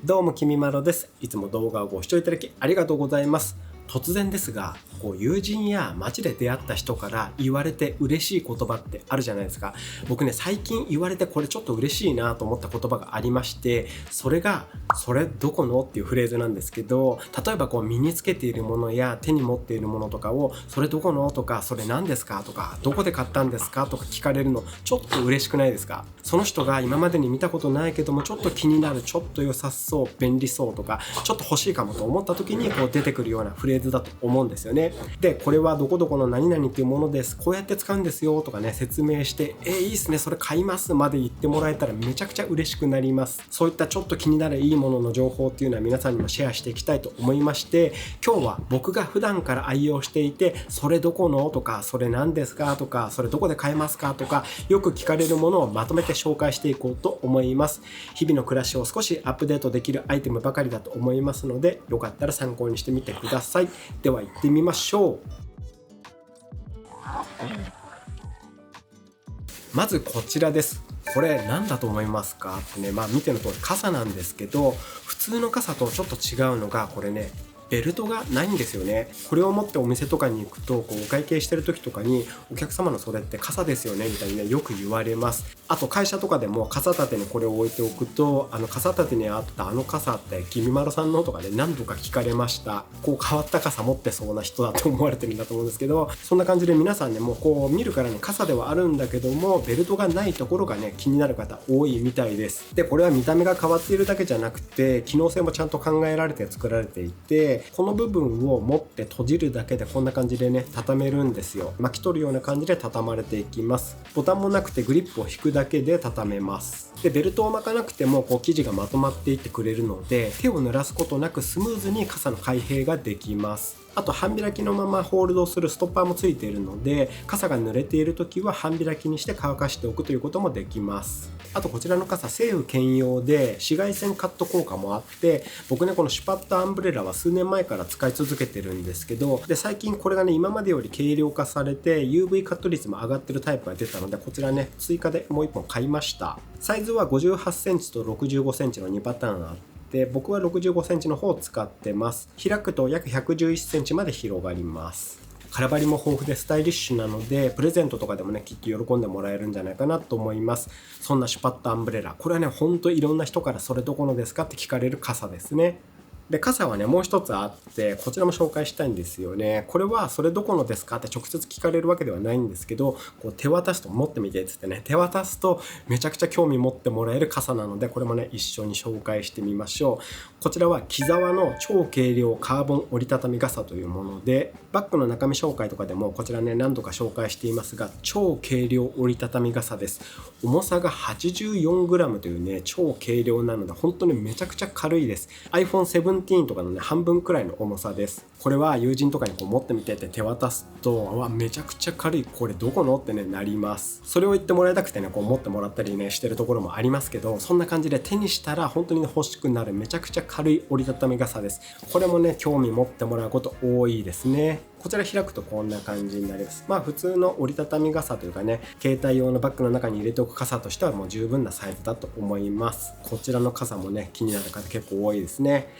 どうもきみまろです。いつも動画をご視聴いただきありがとうございます。突然ですが、友人や街で出会った人から言われて嬉しい言葉ってあるじゃないですか。僕ね、最近言われてこれちょっと嬉しいなと思った言葉がありまして、それがそれどこのっていうフレーズなんですけど、例えば身につけているものや手に持っているものとかをそれどこのとか、それ何ですかとか、どこで買ったんですかとか聞かれるのちょっと嬉しくないですか？その人が今までに見たことないけどもちょっと気になる、ちょっと良さそう、便利そうとか、ちょっと欲しいかもと思った時に出てくるようなフレーズだと思うんですよね。で、これはどこどこの何々っていうものです、こうやって使うんですよとかね、説明していいっすね、それ買いますまで言ってもらえたらめちゃくちゃ嬉しくなります。そういったちょっと気になるいいものの情報っていうのは皆さんにもシェアしていきたいと思いまして、今日は僕が普段から愛用していて、それどこのとか、それ何ですかとか、それどこで買えますかとか、よく聞かれるものをまとめて紹介していこうと思います。日々の暮らしを少しアップデートできるアイテムばかりだと思いますので、よかったら参考にしてみてください。では行ってみましょう。まずこちらです。これ何だと思いますかってね、見ての通り傘なんですけど、普通の傘とちょっと違うのが、これね、ベルトがないんですよね。これを持ってお店とかに行くと、お会計してる時とかに、お客様のそれって傘ですよねみたいにね、よく言われます。あと会社とかでも傘立てにこれを置いておくと、傘立てにあったあの傘ってきみまろさんのとかで何度か聞かれました。変わった傘持ってそうな人だと思われてるんだと思うんですけど、そんな感じで皆さんね、もう見るからね、傘ではあるんだけども、ベルトがないところがね、気になる方多いみたいです。で、これは見た目が変わっているだけじゃなくて、機能性もちゃんと考えられて作られていて、この部分を持って閉じるだけでこんな感じでね、畳めるんですよ。巻き取るような感じで畳まれていきます。ボタンもなくてグリップを引くだけで畳めます。で、ベルトを巻かなくても生地がまとまっていってくれるので、手を濡らすことなくスムーズに傘の開閉ができます。あと半開きのままホールドするストッパーもついているので、傘が濡れている時は半開きにして乾かしておくということもできます。あとこちらの傘、晴雨兼用で紫外線カット効果もあって、僕ね、このシュパットアンブレラは数年前から使い続けてるんですけど、で、最近これがね、今までより軽量化されて UV カット率も上がってるタイプが出たので、こちらね、追加でもう1本買いました。サイズは58センチと65センチの2パターンあって、僕は65センチの方を使ってます。開くと約111センチまで広がります。空張りも豊富でスタイリッシュなので、プレゼントとかでもね、きっと喜んでもらえるんじゃないかなと思います。そんなシュパットアンブレラ、これはね、ほんといろんな人からそれどこのですかって聞かれる傘ですね。で、傘はね、もう一つあって、こちらも紹介したいんですよね。これはそれどこのですかって直接聞かれるわけではないんですけど、手渡すと、持ってみてっつってね、手渡すとめちゃくちゃ興味持ってもらえる傘なので、これもね、一緒に紹介してみましょう。こちらは木沢の超軽量カーボン折りたたみ傘というもので、バッグの中身紹介とかでもこちらね、何度か紹介していますが、超軽量折りたたみ傘です。重さが 84g というね、超軽量なので本当にめちゃくちゃ軽いです。 iPhone 17とかのね、半分くらいの重さです。これは友人とかに持ってみてって手渡すと、めちゃくちゃ軽い、これどこのってね、なります。それを言ってもらいたくてね、持ってもらったりねしてるところもありますけど、そんな感じで手にしたら本当にね、欲しくなるめちゃくちゃ軽い折りたたみ傘です。これもね、興味持ってもらうこと多いですね。こちら開くとこんな感じになります。普通の折りたたみ傘というかね、携帯用のバッグの中に入れておく傘としてはもう十分なサイズだと思います。こちらの傘もね、気になる方結構多いですね。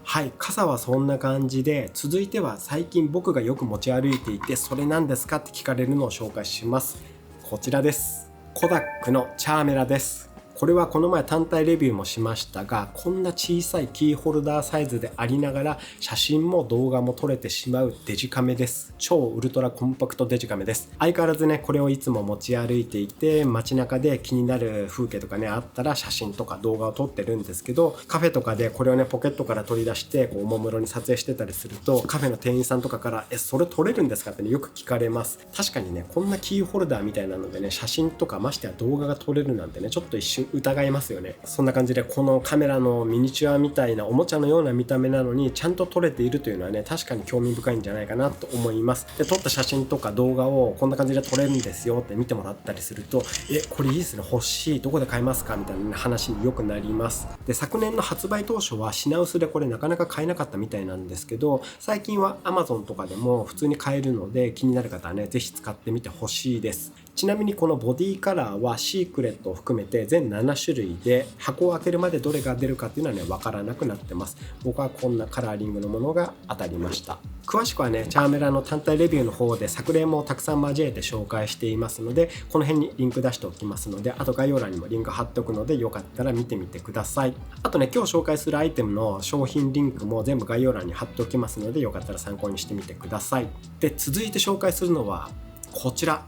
はい、傘はそんな感じで、続いては最近僕がよく持ち歩いていて、それ何ですかって聞かれるのを紹介します。こちらです。コダックのチャーメラです。これはこの前単体レビューもしましたが、こんな小さいキーホルダーサイズでありながら写真も動画も撮れてしまうデジカメです。超ウルトラコンパクトデジカメです。相変わらずね、これをいつも持ち歩いていて、街中で気になる風景とかね、あったら写真とか動画を撮ってるんですけど、カフェとかでこれをね、ポケットから取り出しておもむろに撮影してたりすると、カフェの店員さんとかからそれ撮れるんですかってね、よく聞かれます。確かにね、こんなキーホルダーみたいなのでね、写真とかましてや動画が撮れるなんてね、ちょっと一瞬疑いますよね。そんな感じで、このカメラのミニチュアみたいなおもちゃのような見た目なのにちゃんと撮れているというのはね、確かに興味深いんじゃないかなと思います。で、撮った写真とか動画をこんな感じで撮れるんですよって見てもらったりすると、これいいですね、欲しい、どこで買えますかみたいな、ね、話によくなります。で、昨年の発売当初は品薄でこれなかなか買えなかったみたいなんですけど、最近は Amazon とかでも普通に買えるので、気になる方はね、ぜひ使ってみてほしいです。ちなみにこのボディカラーはシークレットを含めて全7種類で、箱を開けるまでどれが出るかっていうのはね分からなくなってます。僕はこんなカラーリングのものが当たりました。詳しくはねチャーメラの単体レビューの方で作例もたくさん交えて紹介していますので、この辺にリンク出しておきますので、あと概要欄にもリンク貼っておくのでよかったら見てみてください。あとね今日紹介するアイテムの商品リンクも全部概要欄に貼っておきますので、よかったら参考にしてみてください。で続いて紹介するのはこちら、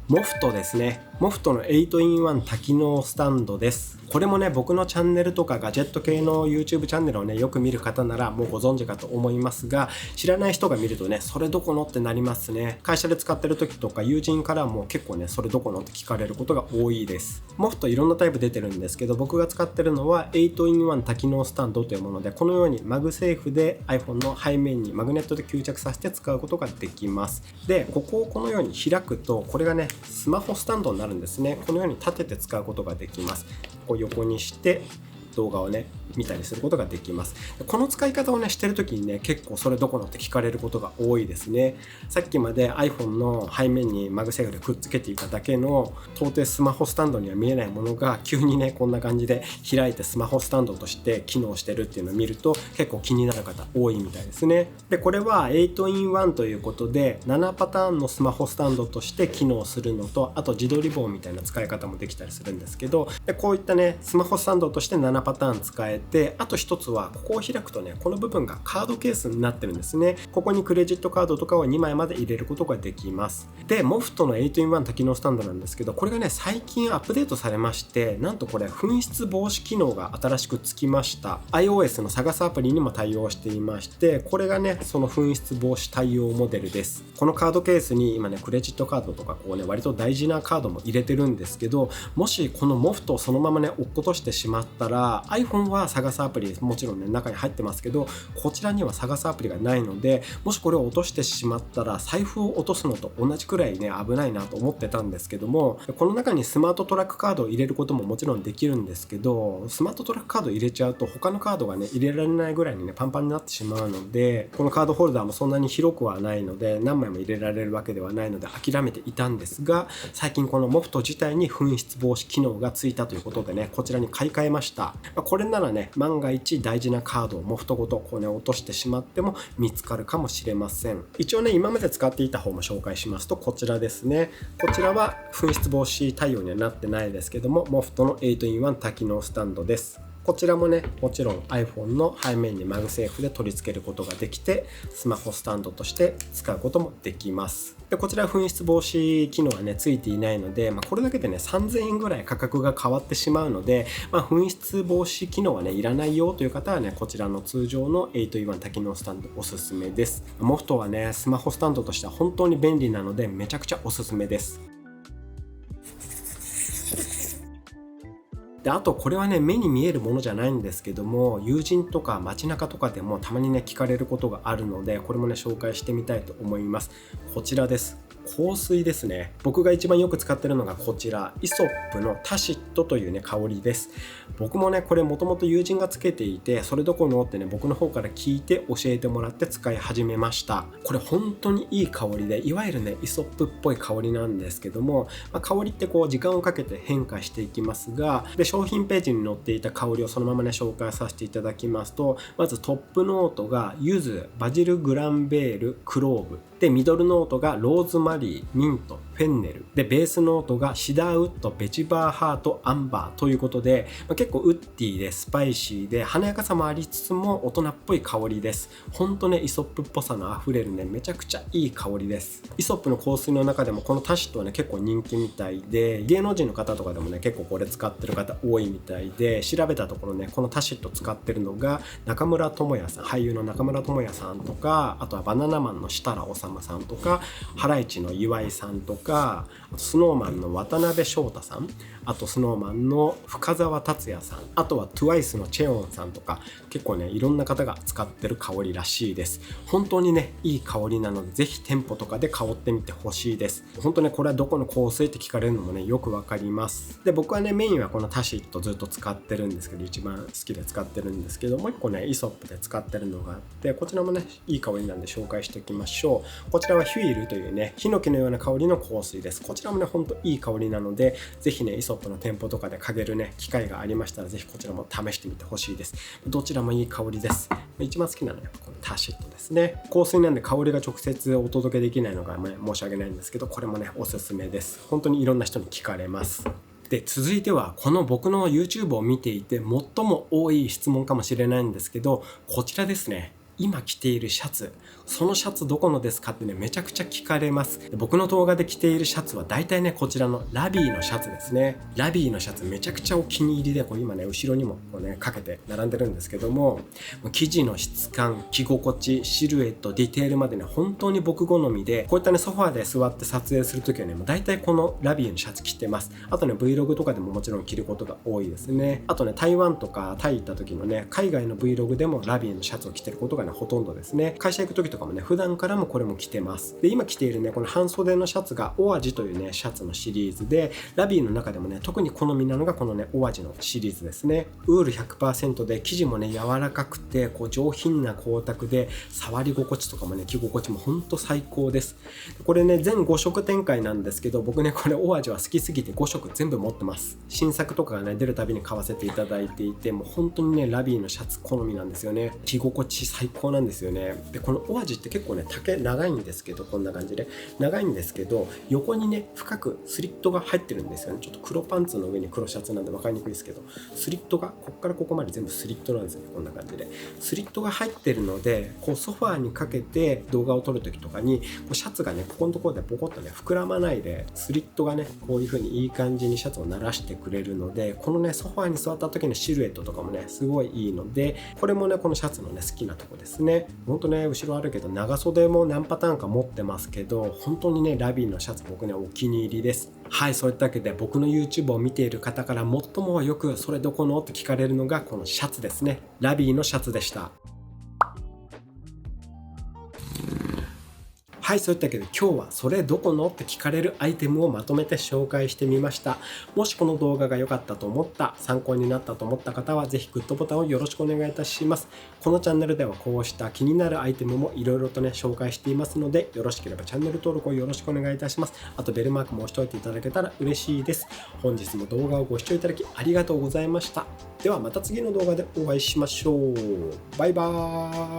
モフトですね。モフトの 8-in-1 多機能スタンドです。これもね僕のチャンネルとかガジェット系の YouTube チャンネルをねよく見る方ならもうご存知かと思いますが、知らない人が見るとねそれどこのってなりますね。会社で使ってる時とか友人からも結構ねそれどこのって聞かれることが多いです。モフトいろんなタイプ出てるんですけど、僕が使ってるのは 8-in-1 多機能スタンドというもので、このようにマグセーフで iPhone の背面にマグネットで吸着させて使うことができます。でここをこのように開くと、これがねスマホスタンドになるんですね。このように立てて使うことができます。こう横にして動画をね見たりすることができます。この使い方をねしてる時にね結構それどこのって聞かれることが多いですね。さっきまで iPhone の背面にマグセーフでくっつけていただけの到底スマホスタンドには見えないものが急にねこんな感じで開いてスマホスタンドとして機能してるっていうのを見ると結構気になる方多いみたいですね。でこれは 8-in-1 ということで7パターンのスマホスタンドとして機能するのと、あと自撮り棒みたいな使い方もできたりするんですけど、でこういったねスマホスタンドとして7パターン使えて、あと一つはここを開くとねこの部分がカードケースになってるんですね。ここにクレジットカードとかを2枚まで入れることができます。でモフトの 8-in-1 多機能スタンドなんですけど、これがね最近アップデートされまして、なんとこれ紛失防止機能が新しくつきました。 iOS の探すアプリにも対応していまして、これがねその紛失防止対応モデルです。このカードケースに今ねクレジットカードとかこうね割と大事なカードも入れてるんですけど、もしこのモフトをそのままね落っことしてしまったら、 iPhone は探すアプリもちろんね中に入ってますけど、こちらには探すアプリがないので、もしこれを落としてしまったら財布を落とすのと同じくらいね危ないなと思ってたんですけども、この中にスマートトラックカードを入れることももちろんできるんですけど、スマートトラックカード入れちゃうと他のカードがね入れられないぐらいにねパンパンになってしまうので、このカードホルダーもそんなに広くはないので何枚も入れられるわけではないので諦めていたんですが、最近このモフト自体に紛失防止機能がついたということでねこちらに買い替えました。これならね万が一大事なカードをモフトごとこうね落としてしまっても見つかるかもしれません。一応ね今まで使っていた方も紹介しますと、こちらですね。こちらは紛失防止対応にはなってないですけども、モフトの 8-in-1 多機能スタンドです。こちらもねもちろん iPhone の背面にマグセーフで取り付けることができて、スマホスタンドとして使うこともできます。でこちら紛失防止機能はねついていないので、これだけでね3000円ぐらい価格が変わってしまうので、紛失防止機能はねいらないよという方はねこちらの通常の 8-in-1 多機能スタンドおすすめです。モフトはねスマホスタンドとしては本当に便利なのでめちゃくちゃおすすめです。であとこれはね目に見えるものじゃないんですけども、友人とか街中とかでもたまにね聞かれることがあるので、これもね紹介してみたいと思います。こちらです。香水ですね。僕が一番よく使ってるのがこちら、イソップのタシットというね香りです。僕もねこれもともと友人がつけていて、それどころのってね僕の方から聞いて教えてもらって使い始めました。これ本当にいい香りで、いわゆるねイソップっぽい香りなんですけども、香りってこう時間をかけて変化していきますが、で商品ページに載っていた香りをそのままね紹介させていただきますと、まずトップノートが柚子、バジル、グランベール、クローブで、ミドルノートがローズマリー、ミント、フェンネルで、ベースノートがシダーウッド、ベジバーハート、アンバーということで、結構ウッディでスパイシーで華やかさもありつつも大人っぽい香りです。ほんとねイソップっぽさのあふれるねめちゃくちゃいい香りです。イソップの香水の中でもこのタシットはね結構人気みたいで、芸能人の方とかでもね結構これ使ってる方多いみたいで、調べたところねこのタシット使ってるのが中村倫也さん、俳優の中村倫也さんとか、あとはバナナマンの設楽統さんとか、ハライチの岩井さんとか、あとスノーマンの渡辺翔太さん、あとスノーマンの深澤達也さん、あとは TWICE のチェオンさんとか、結構ねいろんな方が使ってる香りらしいです。本当にねいい香りなので、ぜひ店舗とかで香ってみてほしいです。本当ねこれはどこの香水って聞かれるのもねよくわかります。で僕はねメインはこのタシットずっと使ってるんですけど、一番好きで使ってるんですけど、もう一個ねイソップで使ってるのがあって、こちらもねいい香りなんで紹介しておきましょう。こちらはヒュイルというね火ノキのような香りの香水です。こちらもねほんといい香りなので、ぜひねイソップの店舗とかで嗅げるね機会がありましたら、ぜひこちらも試してみてほしいです。どちらもいい香りです。一番好きなのはこのタシットですね。香水なんで香りが直接お届けできないのが、申し訳ないんですけど、これもねおすすめです。本当にいろんな人に聞かれます。で続いてはこの僕の YouTube を見ていて最も多い質問かもしれないんですけど、こちらですね。今着ているシャツ、そのシャツどこのですかってねめちゃくちゃ聞かれます。僕の動画で着ているシャツは大体ねこちらのラビーのシャツですね。ラビーのシャツめちゃくちゃお気に入りで、これ今ね後ろにもこうねかけて並んでるんですけども、生地の質感、着心地、シルエット、ディテールまでね本当に僕好みで、こういったねソファーで座って撮影するときはね大体このラビーのシャツ着てます。あとね Vlog とかでももちろん着ることが多いですね。あとね台湾とかタイ行った時のね海外の Vlog でもラビーのシャツを着てることがねほとんどですね。会社行く時とかもね普段からもこれも着てます。で今着ているねこの半袖のシャツがオアジというねシャツのシリーズで、ラビーの中でもね特に好みなのがこのねオアジのシリーズですね。ウール 100% で生地もね柔らかくてこう上品な光沢で、触り心地とかもね着心地もほんと最高です。これね全5色展開なんですけど、僕ねこれオアジは好きすぎて5色全部持ってます。新作とかがね出るたびに買わせていただいていて、もう本当にねラビーのシャツ好みなんですよね。着心地最高なんですよね。でこのオアジって結構ね丈長いんですけど、こんな感じで長いんですけど、横にね深くスリットが入ってるんですよね。ちょっと黒パンツの上に黒シャツなんで分かりにくいですけど、スリットがこっからここまで全部スリットなんですよね。こんな感じでスリットが入ってるので、こうソファーにかけて動画を撮る時とかにこうシャツがねここのところでポコッとね膨らまないで、スリットがねこういう風にいい感じにシャツを慣らしてくれるので、このねソファーに座った時のシルエットとかもねすごいいいので、これもねこのシャツのね好きなとこですね。ほんとね後ろあるけど長袖も何パターンか持ってますけど、本当にねラビーのシャツ僕ねお気に入りです。はい、そういったわけで僕の YouTube を見ている方から最もよくそれどこのって聞かれるのがこのシャツですね。ラビーのシャツでした。はい、そういったわけで今日はそれどこのって聞かれるアイテムをまとめて紹介してみました。もしこの動画が良かったと思った、参考になったと思った方はぜひグッドボタンをよろしくお願いいたします。このチャンネルではこうした気になるアイテムもいろいろとね紹介していますので、よろしければチャンネル登録をよろしくお願いいたします。あとベルマークも押しておいていただけたら嬉しいです。本日も動画をご視聴いただきありがとうございました。ではまた次の動画でお会いしましょう。バイバーイ。